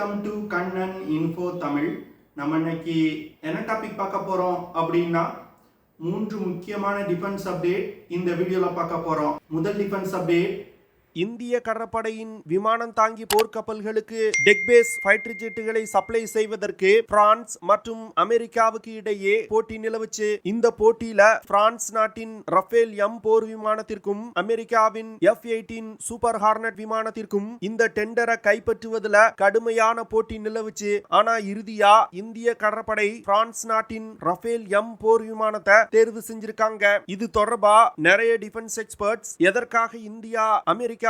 Welcome to Kannan info Tamil. நம்ம இன்னைக்கு என்ன டாபிக் பார்க்க போறோம் அப்படின்னா 3 முக்கியமான டிஃபென்ஸ் அப்டேட் இந்த வீடியோல பார்க்க போறோம். முதல் டிஃபென்ஸ் அப்டேட், இந்திய கடற்படையின் விமானம் தாங்கி போர்க்கப்பல்களுக்கு டெக்பேஸ் ஃபைட்டர் ஜெட்டுகளை சப்ளை செய்வதற்கு பிரான்ஸ் மற்றும் அமெரிக்காவுக்கு இடையே போட்டி நிலவுச்சு. இந்த போட்டியில பிரான்ஸ் நாட்டின் ரஃபேல் எம் போர் விமானத்திற்கும் அமெரிக்காவின் F-18 சூப்பர் ஹார்னட் விமானத்திற்கும் இந்த டெண்டரை கைப்பற்றுவதில் கடுமையான போட்டி நிலவுச்சு. ஆனா இறுதியா இந்திய கடற்படை பிரான்ஸ் நாட்டின் ரஃபேல் எம் போர் விமானத்தை தேர்வு செஞ்சிருக்காங்க. இது தொடர்பா நிறைய டிஃபென்ஸ் எக்ஸ்பர்ட்ஸ் எதற்காக இந்தியா அமெரிக்காவின்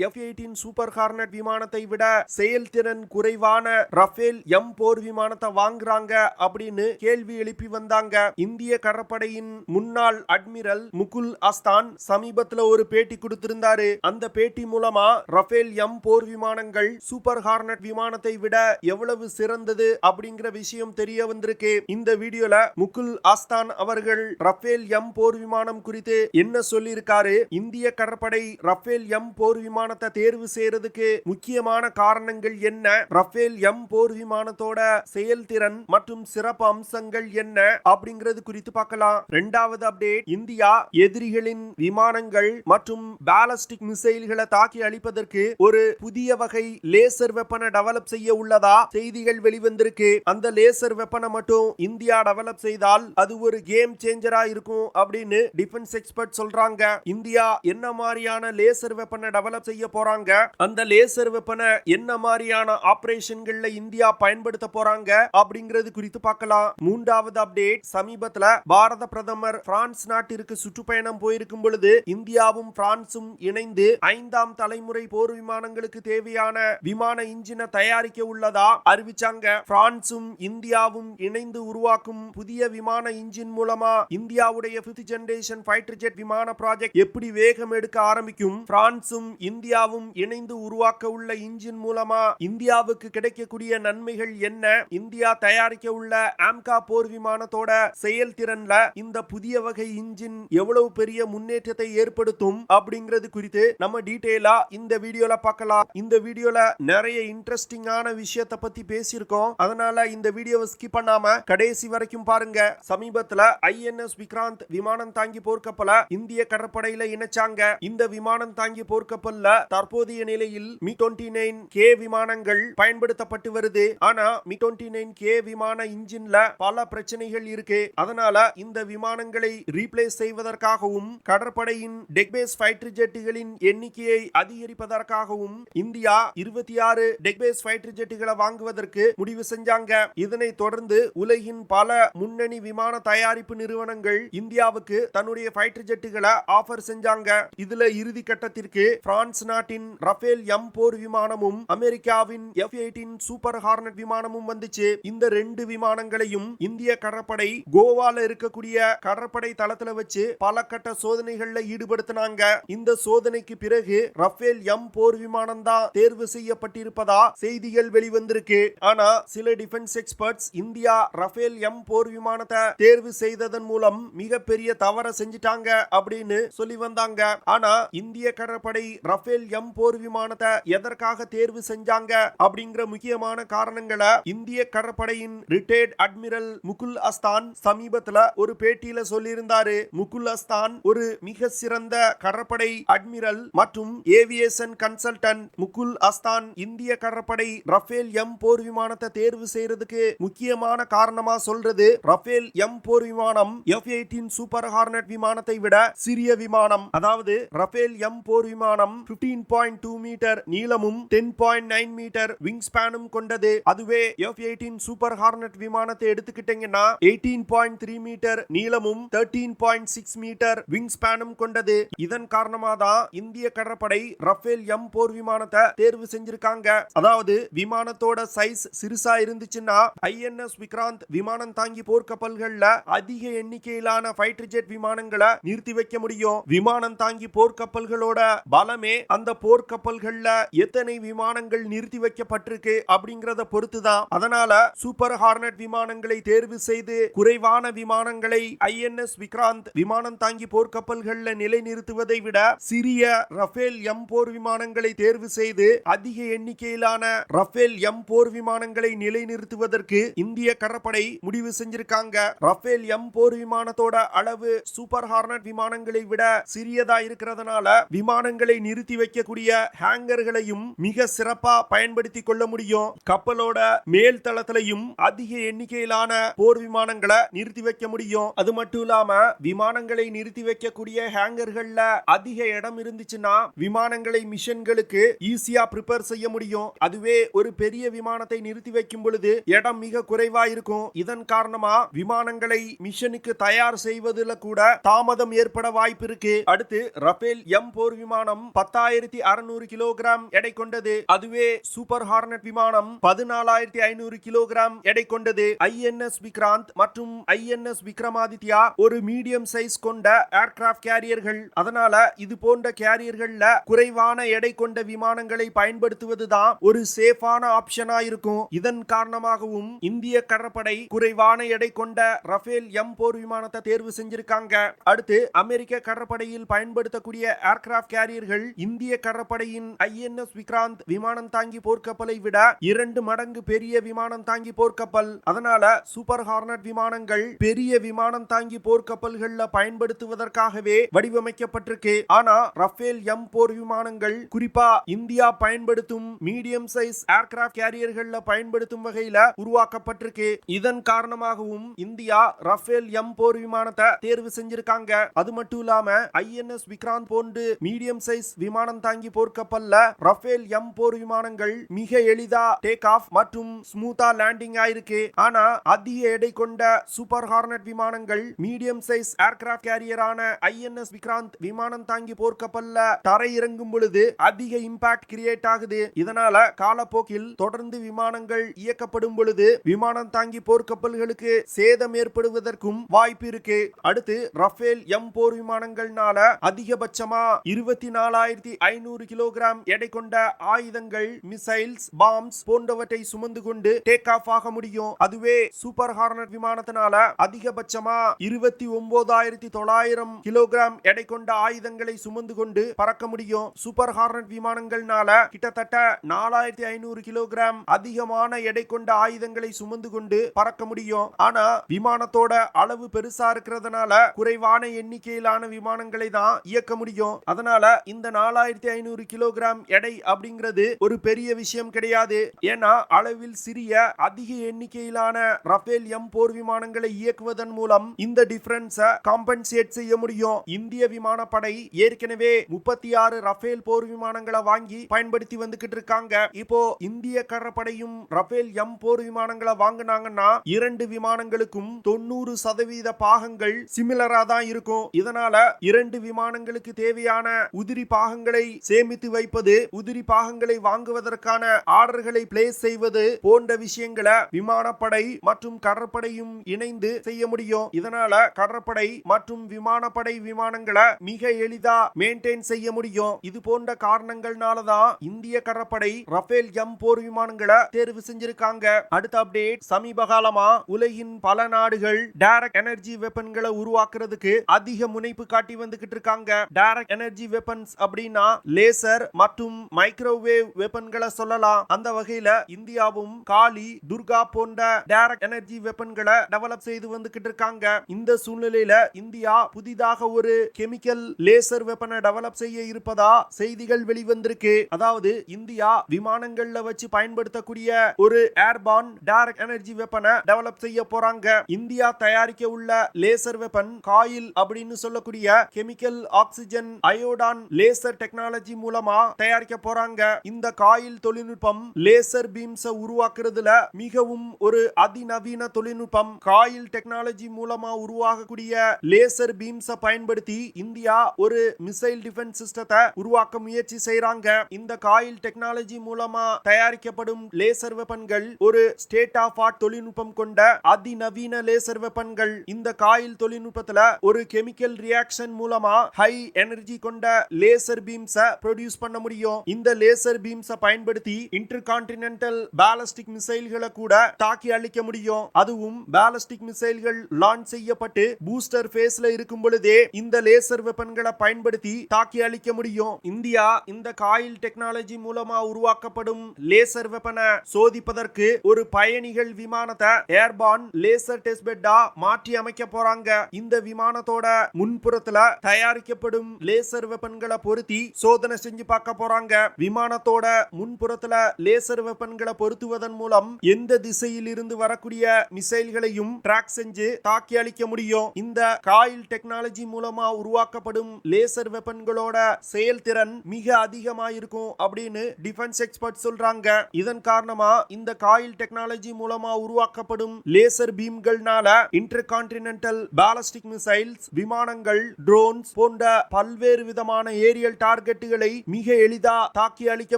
F-18 சூப்பர் ஹார்னட் விமானத்தை விட செயல்திறன் குறைவான ரஃபேல் எம் போர் விமானத்தை வாங்குறாங்க அப்படின்னு கேள்வி எழுப்பி வந்தாங்க. இந்திய கடற்படையின் முன்னாள் அட்மிரல் முகுல் அஸ்தான் சமீபத்துல ஒரு பேட்டி கொடுத்திருந்தாரு. அந்த பேட்டி மூலமா ரஃபேல் எம் போர் விமானங்கள் சூப்பர் ஹார்னட் விமானத்தை விட எவ்வளவு சிறந்தது அப்படிங்கிற விஷயம் தெரிய வந்திருக்கு. இந்த வீடியோல முகுல் அஸ்தான் அவர்கள் ரஃபேல் எம் போர் விமானம் குறித்து என்ன சொல்லியிருக்காரு, இந்திய கடற்படை ரஃபேல் எம் போர் விமானத்தை தேர்வு செய்யறதுக்கு முக்கியமான காரணங்கள் என்ன, ரஃபேல் எம் போர் விமானத்தோட செயல்திறன் மற்றும் சிறப்பு அம்சங்கள் என்ன அப்படிங்கிறது குறித்து பார்க்கலாம். இரண்டாவது அப்டேட், இந்தியா எதிரிகளின் விமானங்கள் மற்றும் பாலிஸ்டிக் மிசைல்களை தாக்கி அழிப்பதற்கு ஒரு புதிய வகை லேசர் வெப்பனை டெவலப் செய்ய உள்ளதா செய்திகள் வெளிவந்திருக்கு. அந்த லேசர் வெப்பனை மட்டும் இந்தியா டெவலப் செய்தால் அது ஒரு கேம் சேஞ்சரா இருக்கும் அப்படின்னு டிஃபென்ஸ் எக்ஸ்பர்ட் சொல்றாங்க. இந்தியா என்ன மாதிரியான லேசர் வெப்பனை டெவலப் செய்ய போறாங்க, அந்த லேசர் வெப்பனை என்ன மாதிரியான ஆபரேஷன்கள்ல இந்தியா பயன்படுத்த போறாங்க அப்படிங்கிறது குறித்து பார்க்கலாம். மூன்றாவது அப்டேட், சமீபத்துல பாரத பிரதமர் பிரான்ஸ் நாட்டிற்கு சுற்றுப்பயணம் போயிருக்கும் பொழுது இந்தியாவும் பிரான்சும் இணைந்து 5ஆம் தலைமுறை போர் விமானங்களுக்கு தேவையான விமான இன்ஜினை தயாரிக்க உள்ளதா அறிவிச்சாங்க. பிரான்சும் இந்தியாவும் இணைந்து உருவாக்கும் புதிய விமான இன்ஜின் மூலமா இந்தியாவுடைய 5th ஜெனரேஷன் ஃபைட்டர் ஜெட் விமான ப்ராஜெக்ட் எப்படி வேகம் எடுக்க ஆரம்பிக்கும், பிரான்சும் இந்தியாவும் இணைந்து உருவாக்க உள்ள இன்ஜின் மூலமா இந்தியாவுக்கு கிடைக்கக்கூடிய நன்மைகள் என்ன, இந்தியா தயாரிக்க உள்ள ஆம்கா போர் விமானத்தோட செயல்திறன்ல இந்த புதிய வகை இன்ஜின் எவ்வளவு பெரிய முன்னேற்றத்தை ஏற்படுத்தும் அப்படிங்கிறது குறித்து நம்ம டீடைலா இந்த வீடியோல பார்க்கலாம். இந்த வீடியோல நிறைய இன்ட்ரெஸ்டிங்கான விஷயத்தை பத்தி பேசியிருக்கோம். அதனால இந்த வீடியோவை ஸ்கிப் பண்ணாம கடைசி வரைக்கும் பாருங்க. சமீபத்துல INS விக்ராந்த் விமானம் தாங்கி போர்க்கப்பல இந்திய கடற்படையில இணைச்சாங்க. இந்த விமானம் தாங்கி போர்க்கப்பல்ல தற்போதைய நிலையில் Mi-29K விமானங்கள் பயன்படுத்தப்பட்டு வருது. ஆனா Mi-29K விமான இன்ஜின்ல பல பிரச்சனைகள் இருக்கு. அதனால இந்த விமானங்களை ரீப்ளேஸ் செய்வதற்காகவும் கடற்படையின் டெக்பேஸ் ஃபைட்டர் ஜெட்டுகளின் எண்ணிக்கையை அதிகரிப்பதற்காகவும் இந்தியா 26 டெக்பேஸ் ஃபைட்டர் ஜெட்டுகளை வாங்குவதற்கு முடிவு செஞ்சாங்க. இதனை தொடர்ந்து உலகின் பல முன்னணி விமான தயாரிப்பு நிறுவனங்கள் இந்தியாவுக்கு தன்னுடைய ஃபைட்டர் ஜெட்டுகளை ஆஃபர் செஞ்சாங்க. இதுல இறுதி கட்டத்திற்கு பிரான்ஸ் நாட்டின் ரஃபேல் எம் போர் விமானமும் அமெரிக்காவின் F-18 சூப்பர் ஹார்னட் விமானமும் வந்துச்சு. இந்த 2 விமானங்களையும் இந்திய கடற்படை கோவால இருக்கக்கூடிய கடற்படை தளத்துல வச்சு பல கட்ட சோதனைகள்ல ஈடுபடுத்தினாங்க. இந்த சோதனைக்கு பிறகு ரஃபேல் எம் போர் விமானம் தான் தேர்வு செய்யப்பட்டிருப்பதா செய்திகள் வெளிவந்திருக்கு. ஆனா சில defence experts India Rafale M போர் விமானத்தை தேர்வு செய்ததன் மூலம் மிகப்பெரிய தவறை செஞ்சிட்டாங்க அப்படின்னு சொல்லி வந்தாங்க. ஆனா இந்திய கடற்படை ரஃபேல் எம் போர் விமானத்தை எதற்காக தேர்வு செஞ்சாங்க அப்படிங்கிற முக்கியமான காரணங்களை இந்திய கடற்படையின் ரிட்டையர்ட் அட்மிரல் முகுல் அஸ்தான் சமீபத்துல ஒரு பேட்டியில சொல்லியிருந்தாரு. முகுல் அஸ்தான் ஒரு மிக சிறந்த கடற்படை அட்மிரல் மற்றும் ஏவியேஷன் கன்சல்டன்ட். முகுல் அஸ்தான் இந்திய கடற்படை ரஃபேல் எம் போர் விமானத்தை தேர்வு செய்யறதுக்கு முக்கியமான காரணமா சொல்றது, ரஃபேல் எம் போர் விமானம் F-18 சூப்பர் ஹார்னட் விமானத்தை விட சிறிய விமானம். அதாவது ரஃபேல் எம் போர் விமானம் 15.2 மீட்டர் நீளமும் 10.9 மீட்டர் விங் ஸ்பேனும் கொண்டது. அதுவே F-18 சூப்பர் ஹார்னட் விமானத்தை எடுத்துக்கிட்டீங்கன்னா 18.3 மீட்டர் நீளமும் 13.6 மீட்டர் விங் ஸ்பேனும் கொண்டது. இதன் காரணமா தான் இந்திய கடற்படை ரஃபேல் எம் போர் விமானத்தை தேர்வு செஞ்சிருக்காங்க. அதாவது விமானத்தோட சைஸ் சிறுசா இருந்துச்சுன்னா INS விக்ராந்த் விமானம் தாங்கி போர்க்கப்பல்கள்ல அதிக எண்ணிக்கையிலான ஃபைட்டர் ஜெட் விமானங்களை நிறுத்தி வைக்க முடியும். விமானம் தாங்கி போர்க்கப்பல்களோட பலமே அந்த போர்க்கப்பல்கள்ல எத்தனை விமானங்கள் நிறுத்தி வைக்கப்பட்டிருக்கு அப்படிங்கறத பொறுத்துதான். அதனால சூப்பர் ஹார்னட் விமானங்களை தேர்வு செய்து குறைவான விமானங்களை INS விக்ராந்த் விமானம் தாங்கி போர்க்கப்பல்கள்ல நிலைநிறுத்துவதை விட சிறிய ரஃபேல் எம் போர் விமானங்களை தேர்வு செய்து அதிக எண்ணிக்கையிலான ரஃபேல் எம் போர் விமானங்களை நிலைநிறுத்துவதற்கு இந்திய கடற்படை முடிவு செஞ்சிருக்காங்க. ரஃபேல் எம் போர் விமானத்தோட அளவு சூப்பர் ஹார்னட் விமானங்களை விட சிறியதா இருக்கிறதுனால விமானங்களை நிறுத்தி வைக்கக்கூடிய ஹேங்கர்களையும் மிக சிறப்பா பயன்படுத்திக் கொள்ள முடியும். கப்பலோட மேல் தளத்திலையும் அதிக எண்ணிக்கையிலான போர் விமானங்களை நிறுத்தி வைக்க முடியும். அது மட்டும் இல்லாம விமானங்களை நிறுத்தி வைக்கக்கூடிய ஹேங்கர்கள்ல அதிக இடம் இருந்துச்சுன்னா விமானங்களை மிஷன்களுக்கு ஈஸியா ப்ரிப்பேர் செய்ய முடியும். அதுவே ஒரு பெரிய விமானத்தை நிறுத்தி வைக்கும் பொழுது இடம் மிக குறைவா இருக்கும். இதன் காரணமா விமானங்களை மிஷனுக்கு தயார் செய்வதில் கூட தாமதம் ஏற்பட வாய்ப்பு இருக்கு. அடுத்து ரஃபேல் எம் போர் விமானம் 10,600 கிலோகிராம் எடை கொண்டது. அதுவே சூப்பர் ஹார்னட் விமானம் 14,500 கிலோகிராம் எடை கொண்டது. INS விக்ராந்த் மற்றும் INS விக்ரமாதித்யா ஒரு மீடியம் சைஸ் கொண்ட ஏர்கிராப்ட் கேரியர்கள். அதனால இது போன்ற கேரியர்கள்ல குறைவான எடை கொண்ட விமானங்களை பயன்படுத்துவதுதான் ஒரு சேஃபான ஆப்ஷனா இருக்கும். இதன் காரணமாகவும் இந்திய கடற்படை குறைவான எடை கொண்ட ரஃபேல் எம் போர் விமானத்தை தேர்வு செஞ்சிருக்காங்க. அடுத்து அமெரிக்க கடற்படையில் பயன்படுத்தக்கூடிய ஏர்கிராப்ட் கேரியர்கள் இந்திய கடற்படையின் INS விக்ராந்த் விமானம் தாங்கி போர்க்கப்பலை விட 2 மடங்கு பெரிய விமானம் தாங்கி போர்க்கப்பல். அதனால சூப்பர் ஹார்னட் விமானங்கள் பெரிய விமானம் தாங்கி போர்க்கப்பல்கள்ல பயன்படுத்துவதற்காகவே வடிவமைக்கப்பட்டிருக்கு. ஆனா ரஃபேல் எம் போர் விமானங்கள் குறிப்பா இந்தியா பயன்படுத்தும் மீடியம் சைஸ் ஏர்கிராப்ட் கேரியர்கள்ல பயன்படுத்தும் வகையில உருவாக்கப்பட்டிருக்கு. இதன் காரணமாகவும் இந்தியா ரஃபேல் எம் போர் விமானத்தை தேர்வு செஞ்சிருக்காங்க. அது மட்டும் இல்லாம INS விக்ராந்த் போன்று மீடியம் சைஸ் விமானம் தாங்கி போர்க்கப்பல்ல ரஃபேல் எம் போர் விமானங்கள் மிக எளிதா டேக் ஆஃப் மற்றும் ஸ்மூத்தா லேண்டிங் ஆயிருக்கு. ஆனா அதிக எடை கொண்ட சூப்பர் ஹார்னட் விமானங்கள் மீடியம் சைஸ் ஏர்கிராப்ட் கேரியரான INS விக்ராந்த் விமானம் தாங்கி போர்க்கப்பல்ல தரை இறங்கும் பொழுது அதிக இம்பாக்ட் கிரியேட் ஆகுது. இதனால காலப்போக்கில் தொடர்ந்து விமானங்கள் இயக்கப்படும் பொழுது விமானம் தாங்கி போர்க்கப்பல்களுக்கு சேதம் ஏற்படுவதற்கும் வாய்ப்பு இருக்கு. அடுத்து ரஃபேல் எம் போர் விமானங்கள்னால அதிகபட்சமா 24,500 கிலோகிராம் எடை கொண்ட ஆயுதங்கள், மிசைல்ஸ், பாம்ஸ் போன்றவற்றை சுமந்து கொண்டு டேக் ஆஃப் ஆக முடியும். அதுவே சூப்பர் ஹார்னட் விமானத்தினால அதிகபட்சமா 29,900 கிலோகிராம் எடை கொண்ட ஆயுதங்களை சுமந்து கொண்டு பறக்க முடியும். சூப்பர் ஹார்னட் விமானங்கள்னால கிட்டத்தட்ட 4,500 கிலோகிராம் அதிகமான எடை கொண்ட ஆயுதங்களை சுமந்து கொண்டு பறக்க முடியும். ஆனா விமானத்தோட அளவு பெருசா இருக்கிறதுனால குறைவான எண்ணிக்கையிலான விமானங்களை தான் இயக்க முடியும். அதனால இந்த 4,500 கிலோகிராம் எடை அப்படிங்கிறது ஒரு பெரிய விஷயம் கிடையாது. ஏன்னா அளவில் சிறிய அதிக எண்ணிக்கையிலான ரஃபேல் எம் போர் விமானங்களை இயக்குவதன் மூலம் இந்த டிஃபரன்ஸை காம்பன்சேட் செய்ய முடியும். இந்திய விமானப்படை ஏற்கனவே 36 ரஃபேல் போர் விமானங்களை வாங்கி பயன்படுத்தி வந்துகிட்டு இருக்காங்க. இப்போ இந்திய கடற்படையும் ரஃபேல் எம் போர் விமானங்களை வாங்கினாங்கன்னா 2 விமானங்களுக்கும் 90% பாகங்கள் சிமிலரா தான் இருக்கும். இதனால 2 விமானங்களுக்கு தேவையான உதிரி பாகங்களை சேமித்து வைப்பது, உதிரி பாகங்களை வாங்குவதற்கான ஆர்டர்களை பிளேஸ் செய்வது போன்ற விஷயங்களை விமானப்படை மற்றும் கடற்படையும் இணைந்து செய்ய முடியும். இதனால கடற்படை மற்றும் விமானப்படை விமானங்களை மிக எளிதா மெயின்டைன் செய்ய முடியும். இது போன்ற காரணங்கள்னாலதான் இந்திய கடற்படை ரஃபேல் எம் போர் விமானங்களை தேர்வு செஞ்சிருக்காங்க. அடுத்த அப்டேட், சமீப காலமா உலகின் பல நாடுகள் டைரக்ட் எனர்ஜி வெப்பன்களை உருவாக்குறதுக்கு அதிக முனைப்பு காட்டி வந்துகிட்டு இருக்காங்க. டைரக்ட் எனர்ஜி வெப்பன்ஸ் அப்படின்னா லேசர் மற்றும் மைக்ரோவேவ் வெப்பன்களை சொல்லலாம். அந்த வகையில இந்தியாவும் காளி, துர்கா போன்ற டைரக்ட் எனர்ஜி வெப்பன்களை டெவலப் செய்து வந்துகிட்டு இருக்காங்க. இந்த சூழ்நிலையில இந்தியா புதிதாக ஒரு கெமிக்கல் லேசர் வெப்பனை டெவலப் செய்ய இருப்பதா செய்திகள் வெளிவந்திருக்கு. அதாவது இந்தியா விமானங்கள்ல வச்சு பயன்படுத்தக்கூடிய ஒரு ஏர்பான் டைரக்ட் எனர்ஜி வெப்பனை டெவலப் செய்ய போறாங்க. இந்தியா தயாரிக்க உள்ள லேசர் வெப்பன் காயில் அப்படின்னு சொல்லக்கூடிய கெமிக்கல் ஆக்சிஜன் அயோடான் லேசர் டெக்னாலஜி மூலமா தயாரிக்க போறாங்க. இந்த காயில் தொழில்நுட்பம் லேசர் பீம்ஸ் உருவாக்குறதுல மிகவும் ஒரு அதிநவீன தொழில்நுட்பம். காயில் டெக்னாலஜி மூலமா உருவாகக்கூடிய லேசர் பீம்ஸ் பயன்படுத்தி இந்தியா ஒரு மிசைல் டிஃபென்ஸ் சிஸ்டத்தை உருவாக்க முயற்சி செய்றாங்க. இந்த காயில் டெக்னாலஜி மூலமா தயாரிக்கப்படும் லேசர் வெப்பன்கள் ஒரு ஸ்டேட் ஆஃப் ஆர்ட் தொழில்நுட்பம் கொண்ட அதிநவீன லேசர் வெப்பன்கள். இந்த காயில் தொழில்நுட்பத்துல ஒரு கெமிக்கல் ரியாக்ஷன் மூலமா ஹை எனர்ஜி கொண்ட லேசர் பீம்ஸ ப்ரொடியூஸ் பண்ண முடியும். இந்த லேசர் பீம்ஸ பயன்படுத்தி இன்டர்கான்டினென்டல் பாலிஸ்டிக் மிசைல்களை கூட தாக்கி அழிக்க முடியும். அதுவும் பாலிஸ்டிக் மிசைல்கள் லான்ச் செய்யப்பட்டு பூஸ்டர் ஃபேஸ்ல இருக்கும் பொழுதே இந்த லேசர் வெப்பன்களை பயன்படுத்தி தாக்கி அழிக்க முடியும். இந்தியா இந்த காயில் டெக்னாலஜி மூலமா உருவாக்கப்படும் லேசர் வெப்பனை சோதிப்பதற்கு ஒரு பயணிகள் விமானத்தை ஏர்பான் லேசர் டெஸ்ட் பெட்டா மாற்றி அமைக்க போறாங்க. இந்த விமானத்தோட முன்புறத்துல தயாரிக்கப்படும் லேசர் வெப்பன்களை பொருத்தி சோதனை செஞ்சு பார்க்க போறாங்க. விமானத்தோட முன்புறத்துல லேசர் வெப்பன்களை பொருத்துவதன் மூலம் எந்த திசையில் இருந்து வரக்கூடிய மிசைல்களையும் ட்ராக் செஞ்சு தாக்கி அழிக்க முடியும். இந்த காயில் டெக்னாலஜி மூலமா உருவாக்கப்படும் லேசர் வெப்பன்களோட செயல்திறன் மிக அதிகமா இருக்கும் அப்படின்னு டிஃபென்ஸ் எக்ஸ்பர்ட் சொல்றாங்க. இதன் காரணமா இந்த காயில் டெக்னாலஜி மூலமா உருவாக்கப்படும் லேசர் பீம்கள்னால இன்டர்கான்டினென்டல் பாலிஸ்டிக் மிசைல்ஸ், விமானங்கள், ட்ரோன்ஸ் போன்ற பல்வேறு விதமான ஏரியல் டார்கெட்டுகளை மிக எளிதா தாக்கி அழிக்க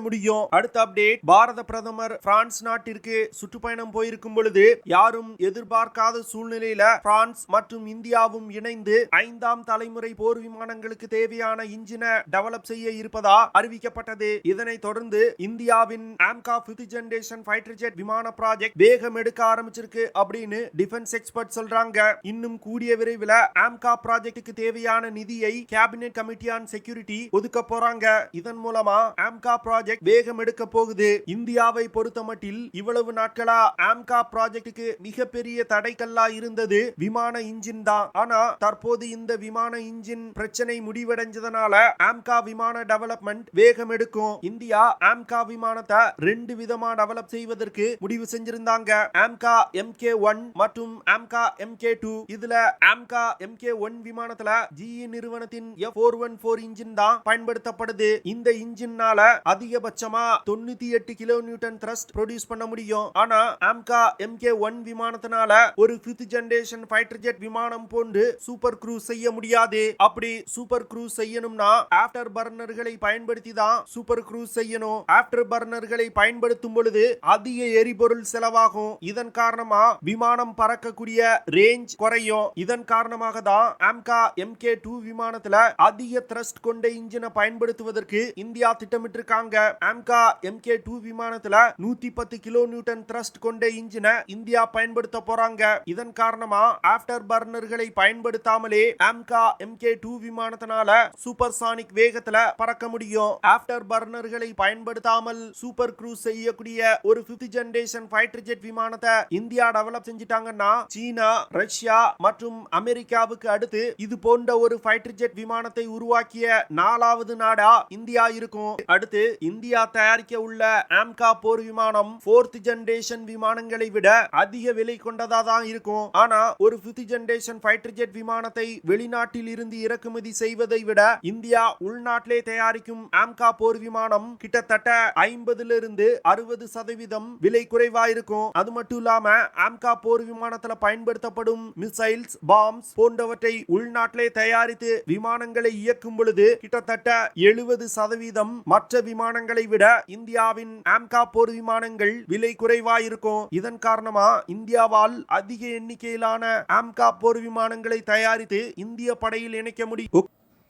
முடியும். அடுத்த அப்டேட், பாரத பிரதமர் பிரான்ஸ் நாட்டிற்கு சுற்றுப்பயணம் போயிருக்கும் பொழுது யாரும் எதிர்பார்க்காத சூழ்நிலையில பிரான்ஸ் மற்றும் இந்தியாவும் இணைந்து 5ஆம் தலைமுறை போர் விமானங்களுக்கு தேவையான இன்ஜினை டெவலப் செய்ய இருப்பதா அறிவிக்கப்பட்டது. இதனைத் தொடர்ந்து இந்தியாவின் AMCA 5th generation fighter jet விமான ப்ராஜெக்ட் வேகம் எடுக்க ஆரம்பிச்சிருக்கு அப்படின்னு டிஃபென்ஸ் எக்ஸ்பர்ட் சொல்றாங்க. இன்னும் கூடிய விரைவில் ஆம்கா ப்ராஜெக்ட்டுக்கு தேவையான நிதியை கேபினெட் கமிட்டி ஆன் செக்யூரிட்டி ஒதுக்க போறாங்க. இதன் மூலமா ஆம்கா ப்ராஜெக்ட் வேகம் எடுக்க போகுது. இந்தியாவை பொறுத்தமட்டில் இவ்வளவு நாட்களா ஆம்கா ப்ராஜெக்ட்டுக்கு மிகப்பெரிய தடைக்கல்லா இருந்தது விமான இன்ஜின் தான். ஆனா தற்போது இந்த விமான இன்ஜின் பிரச்சனை முடிவடைஞ்சதனால ஆம்கா விமான டெவலப்மெண்ட் வேகம் எடுக்கும். இந்தியா ஆம்கா விமானத்தை 2 விதமா டெவலப் செய்வதற்கு முடிவு செஞ்சிருந்தாங்க. ஆம்கா MK1 மற்றும் ஆம்கா MK2. இதுல ஆம்கா MK1 விமானத்துல GE நிறுவனத்தின் F414 இன்ஜின் தான் பயன்படுத்தப்படுது. இந்த இன்ஜின்னால அதிகபட்சமா 98 கிலோ நியூட்டன் த்ரஸ்ட் ப்ரொடியூஸ் பண்ண முடியும். ஆனா ஆம்கா MK1 விமானத்தினால ஒரு 5th ஜெனரேஷன் ஃபைட்டர் ஜெட் விமானம் போன்று சூப்பர் க்ரூஸ் செய்ய முடியாது. அப்படி சூப்பர் க்ரூஸ் செய்யணும்னா ஆஃப்டர் பர்னர்களை பயன்படுத்தி தான் சூப்பர் க்ரூஸ் செய்யணும். ஆஃப்டர் பர்னர்களை பயன்படுத்தும் பொழுது அதிக எரிபொருள் செலவாகும். இதன் காரணமா விமானம் பறக்கக்கூடிய ரேஞ்ச் குறையும். இதன் காரணமாக தான் ஆம்கா MK2 விமானத்துல அதிக த்ரஸ்ட் கொண்ட இன்ஜினை பயன்படுத்துவதற்கு இந்தியா திட்டமிட்டிருக்காங்க. ஆம்கா MK2 விமானத்துல 110 கிலோ நியூட்டன் த்ரஸ்ட் கொண்ட இன்ஜினை இந்தியா பயன்படுத்த போறாங்க. இதன் காரணமா ஆஃப்டர் பர்னர்களை பயன்படுத்தாமலே ஆம்கா MK2 விமானத்தினால சூப்பர்சானிக் வேகத்துல பறக்க முடியும். ஆஃப்டர் பர்னர்களை பயன்படுத்தாமல் சூப்பர் க்ரூஸ் செய்யக்கூடிய ஒரு 5th ஜெனரேஷன் ஃபைட்டர் ஜெட் விமானத்தை இந்தியா டெவலப் செஞ்சிட்டாங்கன்னா சீனா, ரஷ்யா மற்றும் அமெரிக்காவுக்கு அடுத்து இது போன்ற ஒரு ஃபைட்டர் ஜெட் விமானத்தை உருவாக்கிய 4வது நாடா இந்தியா இருக்கும். அடுத்து இந்தியா தயாரிக்க உள்ள ஆம்கா போர் விமானம் 4th ஜெனரேஷன் விமானங்களை விட அதிக விலை கொண்டதா தான் இருக்கும். ஆனா ஒரு 5th ஜெனரேஷன் ஃபைட்டர் ஜெட் விமானத்தை வெளிநாட்டில் இருந்து இறக்குமதி செய்வதை விட இந்தியா உள்நாட்டிலே தயாரிக்கும் ஆம்கா போர் விமானம் கிட்டத்தட்ட 50-60% விலை குறைவா இருக்கும். அது மட்டும் இல்லாம ஆம்கா போர் விமானத்துல பயன்படுத்தப்படும் மிசைல்ஸ், பாம்ஸ் போன்றவற்றை உள்நாட்டிலே தயாரித்து விமானங்களை இயக்கும் பொழுது கிட்டத்தட்ட 70% மற்ற விமானங்களை விட இந்தியாவின் ஆம்கா போர் விமானங்கள் விலை குறைவா இருக்கும். இதன் காரணமா இந்தியாவால் அதிக எண்ணிக்கையிலான ஆம்கா போர் விமானங்களை தயாரித்து இந்திய படையில் இணைக்க முடியும்.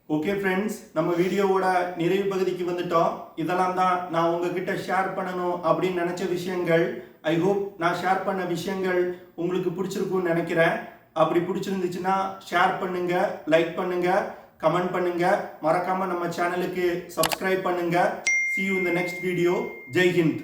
ஓகே ஃப்ரெண்ட்ஸ், நம்ம வீடியோவோட நிறைவு பகுதிக்கு வந்துட்டோம். இதெல்லாம் தான் நான் உங்ககிட்ட ஷேர் பண்ணணும் அப்படின்னு நினைச்ச விஷயங்கள். ஐ ஹோப் நான் ஷேர் பண்ண விஷயங்கள் உங்களுக்கு பிடிச்சிருக்கும்னு நினைக்கிறேன். அப்படி பிடிச்சிருந்துச்சுன்னா ஷேர் பண்ணுங்க, லைக் பண்ணுங்க, கமெண்ட் பண்ணுங்க. மறக்காம நம்ம சேனலுக்கு சப்ஸ்கிரைப் பண்ணுங்க. See you in the next video. Jai Hind.